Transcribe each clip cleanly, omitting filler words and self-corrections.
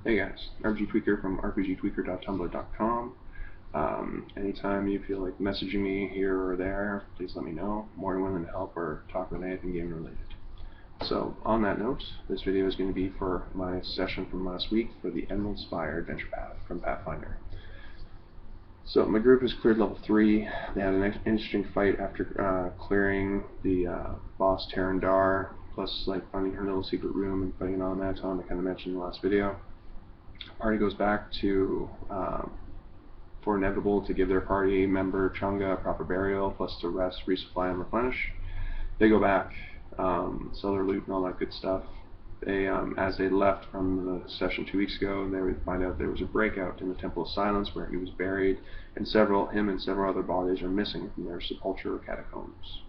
Hey guys, RPG Tweaker from rpgtweaker.tumblr.com. Anytime you feel like messaging me here or there, please let me know. More than willing to help or talk about anything game related. So, on that note, this video is going to be for my session from last week for the Emerald Spire adventure path from Pathfinder. So, my group has cleared level 3. They had an interesting fight after clearing the boss Tarandar, plus like finding her little secret room and fighting an automaton I kind of mentioned in the last video. Party goes back to for Inevitable to give their party member Chunga a proper burial, plus to rest, resupply, and replenish. They go back, sell their loot and all that good stuff. They, as they left from the session 2 weeks ago, they would find out there was a breakout in the Temple of Silence where he was buried, and him and several other bodies are missing from their sepulchre or catacombs.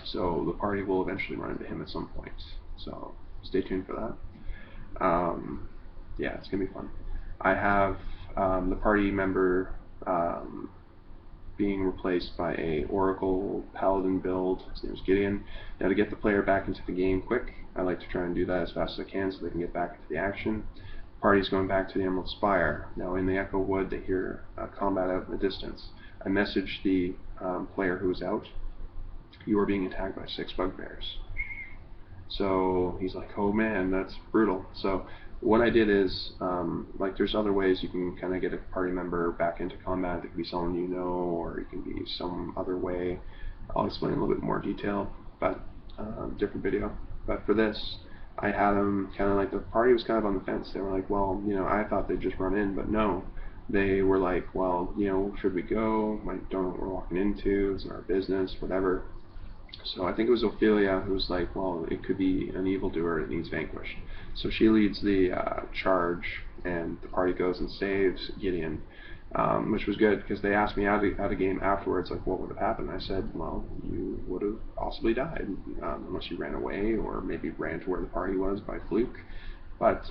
So the party will eventually run into him at some point. So stay tuned for that. Yeah, it's going to be fun. I have the party member being replaced by a Oracle Paladin build. His name is Gideon. Now, to get the player back into the game quick, I like to try and do that as fast as I can so they can get back into the action. The party's going back to the Emerald Spire. Now, in the Echo Wood, they hear combat out in the distance. I messaged the player who was out. You are being attacked by 6 bugbears. So he's like, oh man, that's brutal. So what I did is, like, there's other ways you can kind of get a party member back into combat. It could be someone you know, or it can be some other way. I'll explain in a little bit more detail, but different video. But for this, I had them kind of like, the party was kind of on the fence. They were like, well, you know, I thought they'd just run in, but no. They were like, well, you know, should we go? I don't know what we're walking into. It's not our business, whatever. So I think it was Ophelia who was like, well, it could be an evildoer that needs vanquished. So she leads the charge, and the party goes and saves Gideon, which was good, because they asked me out of game afterwards, like, what would have happened? I said, well, you would have possibly died, unless you ran away, or maybe ran to where the party was by fluke. But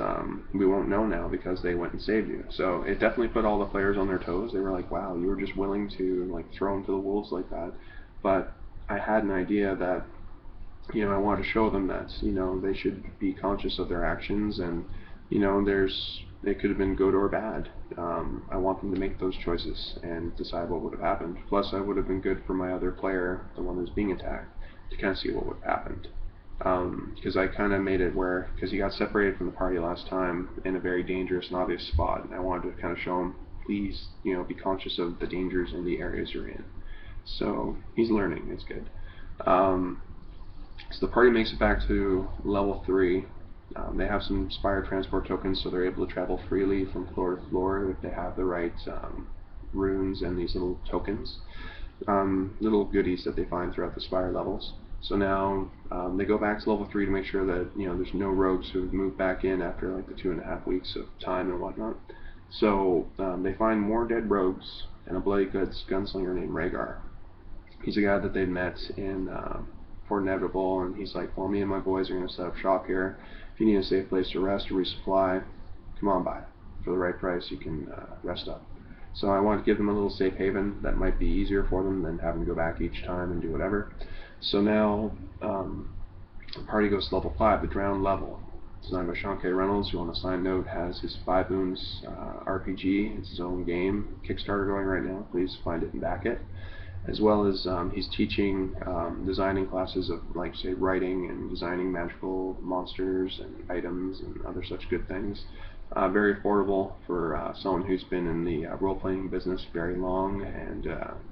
we won't know now because they went and saved you. So it definitely put all the players on their toes. They were like, wow, you were just willing to like throw them to the wolves like that. But I had an idea that, you know, I wanted to show them that, you know, they should be conscious of their actions, and, you know, it could have been good or bad. I want them to make those choices and decide what would have happened. Plus, I would have been good for my other player, the one who's being attacked, to kind of see what would have happened. Because I kind of made it where, because he got separated from the party last time in a very dangerous and obvious spot, and I wanted to kind of show him, please, you know, be conscious of the dangers in the areas you're in. So he's learning, it's good. So the party makes it back to level 3. They have some Spire transport tokens, so they're able to travel freely from floor to floor if they have the right runes and these little tokens, little goodies that they find throughout the Spire levels. So now they go back to level 3 to make sure that, you know, there's no rogues who've moved back in after like the 2.5 weeks of time and whatnot. So they find more dead rogues and a bloody goods gunslinger named Rhaegar. He's a guy that they met in Fort Inevitable, and he's like, well, me and my boys are going to set up shop here. If you need a safe place to rest or resupply, come on by. For the right price, you can rest up. So I wanted to give them a little safe haven that might be easier for them than having to go back each time and do whatever. So now the party goes to level 5, the Drowned level. Designed by Sean K. Reynolds, who on a side note has his 5 Moons RPG. It's his own game. Kickstarter going right now. Please find it and back it. As well as he's teaching designing classes of, like, say, writing and designing magical monsters and items and other such good things. Very affordable for someone who's been in the role-playing business very long, and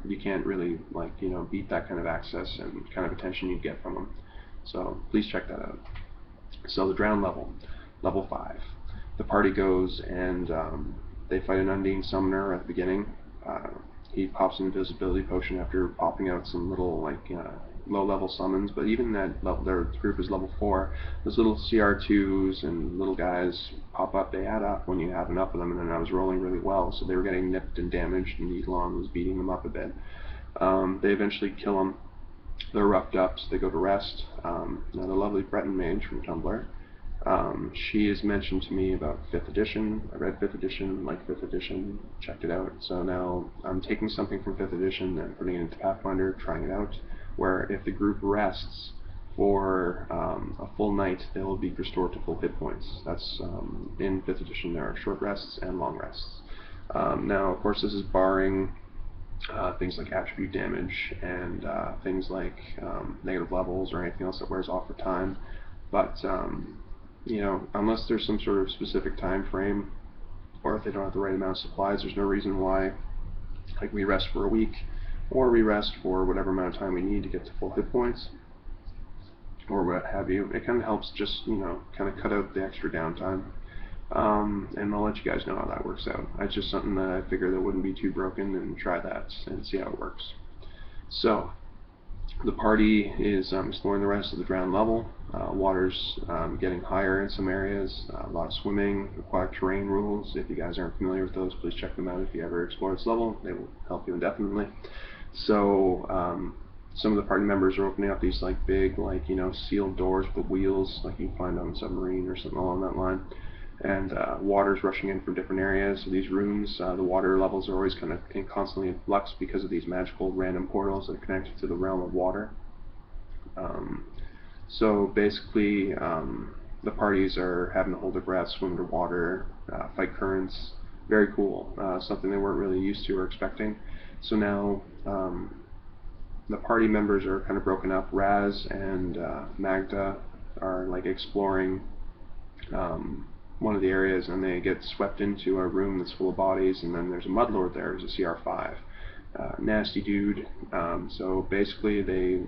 you can't really, like, you know, beat that kind of access and kind of attention you'd get from them. So please check that out. So the Drowned level, level 5. The party goes and they fight an Undine Summoner at the beginning. He pops an invisibility potion after popping out some little, like, low-level summons, but even that level, their group is level 4. Those little CR2s and little guys pop up. They add up when you have enough of them, and then I was rolling really well, so they were getting nipped and damaged, and Elon was beating them up a bit. They eventually kill them. They're roughed up, so they go to rest. Now the lovely Breton Mage from Tumblr, she has mentioned to me about 5th edition. I read 5th edition, liked 5th edition, checked it out. So now I'm taking something from 5th edition and putting it into Pathfinder, trying it out, where if the group rests, for a full night, they will be restored to full hit points. That's in 5th edition. There are short rests and long rests. Now, of course, this is barring things like attribute damage and things like negative levels or anything else that wears off for time. But unless there's some sort of specific time frame, or if they don't have the right amount of supplies, there's no reason why, like, we rest for a week, or we rest for whatever amount of time we need to get to full hit points, or what have you. It kind of helps just, kind of cut out the extra downtime. And I'll let you guys know how that works out. It's just something that I figured that wouldn't be too broken, and try that and see how it works. So, the party is exploring the rest of the ground level. Water's getting higher in some areas, a lot of swimming, aquatic terrain rules. If you guys aren't familiar with those, please check them out if you ever explore this level. They will help you indefinitely. So some of the party members are opening up these big, sealed doors with wheels, like you can find on a submarine or something along that line. And water's rushing in from different areas. So these rooms, the water levels are always kind of constantly in flux because of these magical random portals that are connected to the realm of water. So basically, the parties are having to hold their breath, swim underwater, fight currents. Very cool. Something they weren't really used to or expecting. So now the party members are kind of broken up. Raz and Magda are exploring one of the areas, and they get swept into a room that's full of bodies, and then there's a mudlord there who's a CR5. Nasty dude. So basically they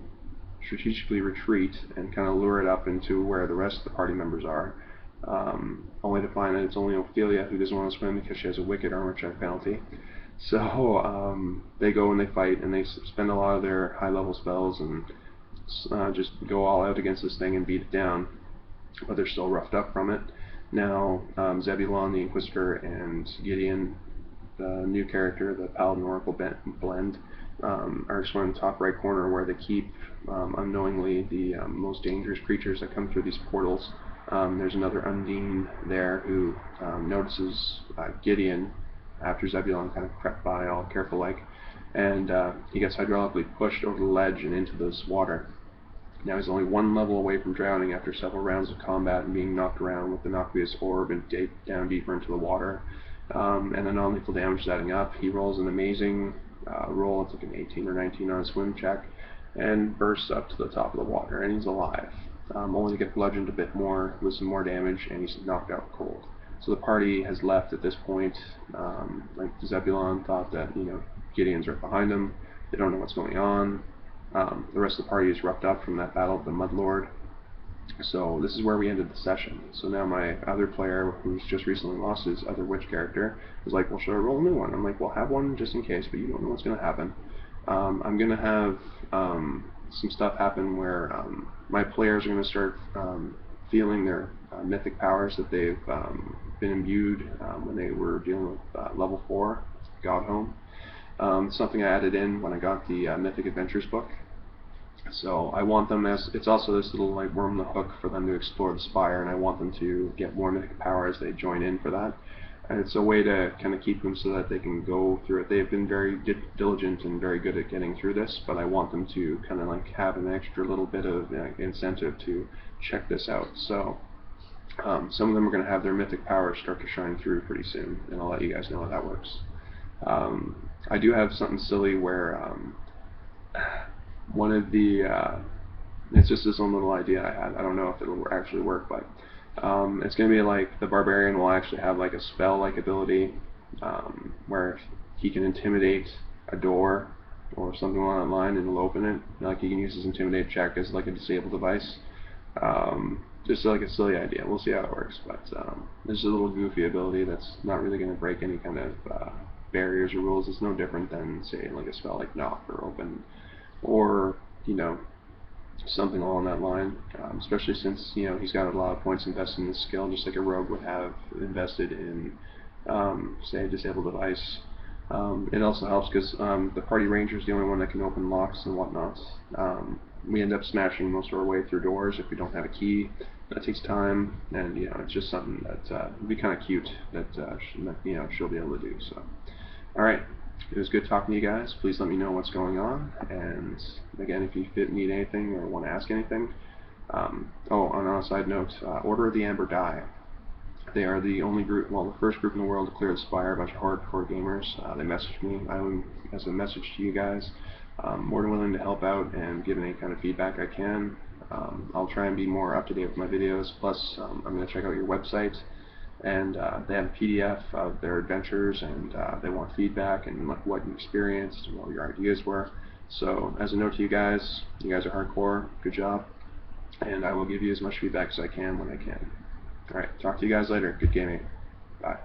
strategically retreat and kind of lure it up into where the rest of the party members are, only to find that it's only Ophelia who doesn't want to swim because she has a wicked armor check penalty. So they go and they fight, and they spend a lot of their high-level spells and just go all out against this thing and beat it down, but they're still roughed up from it. Now, Zebulon the Inquisitor and Gideon, the new character, the Paladin Oracle blend, are exploring the top right corner where they keep, unknowingly, the most dangerous creatures that come through these portals. There's another Undine there who notices Gideon after Zebulon kind of crept by all careful-like, and he gets hydraulically pushed over the ledge and into this water. Now he's only one level away from drowning after several rounds of combat and being knocked around with the Noctius Orb and down deeper into the water. And the non-lethal damage adding up. He rolls an amazing roll, it's like an 18 or 19 on a swim check, and bursts up to the top of the water, and he's alive. Only to get bludgeoned a bit more with some more damage, and he's knocked out cold. So the party has left at this point. Zebulon thought that, Gideon's right behind him. They don't know what's going on. The rest of the party is roughed up from that battle of the Mudlord. So this is where we ended the session. So now my other player, who's just recently lost his other witch character, is like, well, should I roll a new one? I'm like, well, have one just in case, but you don't know what's going to happen. I'm going to have some stuff happen where my players are going to start feeling their mythic powers that they've been imbued when they were dealing with level 4, Godhome. Something I added in when I got the Mythic Adventures book. So I want them it's also this little worm the hook for them to explore the Spire, and I want them to get more mythic power as they join in for that. And it's a way to kind of keep them so that they can go through it. They've been very diligent and very good at getting through this, but I want them to kind of have an extra little bit of incentive to check this out. So some of them are going to have their mythic powers start to shine through pretty soon, and I'll let you guys know how that works. I do have something silly where one of the, it's just this own little idea I had. I don't know if it'll actually work, but it's going to be the Barbarian will actually have a spell-like ability where he can intimidate a door or something along that line and it'll open it. He can use his Intimidate check as a disabled device. Just a silly idea. We'll see how it works, but this is a little goofy ability that's not really going to break any kind of barriers or rules. It's no different than, say, a spell like Knock or Open, or something along that line. Especially since he's got a lot of points invested in this skill, just like a rogue would have invested in, say, a disabled device. It also helps because the party ranger is the only one that can open locks and whatnot. We end up smashing most of our way through doors if we don't have a key. That takes time, and it's just something that would be kind of cute that she'll be able to do. So, all right, it was good talking to you guys. Please let me know what's going on, and again, if you need anything or want to ask anything, Oh, and on a side note, Order of the Amber Die. They are the only group, well, the first group in the world to clear the Spire, a bunch of hardcore gamers. They messaged me. As a message to you guys, more than willing to help out and give any kind of feedback I can. I'll try and be more up to date with my videos. Plus, I'm going to check out your website, and they have a PDF of their adventures, and they want feedback and what you experienced and what your ideas were. So, as a note to you guys are hardcore. Good job, and I will give you as much feedback as I can when I can. Alright, talk to you guys later. Good gaming. Bye.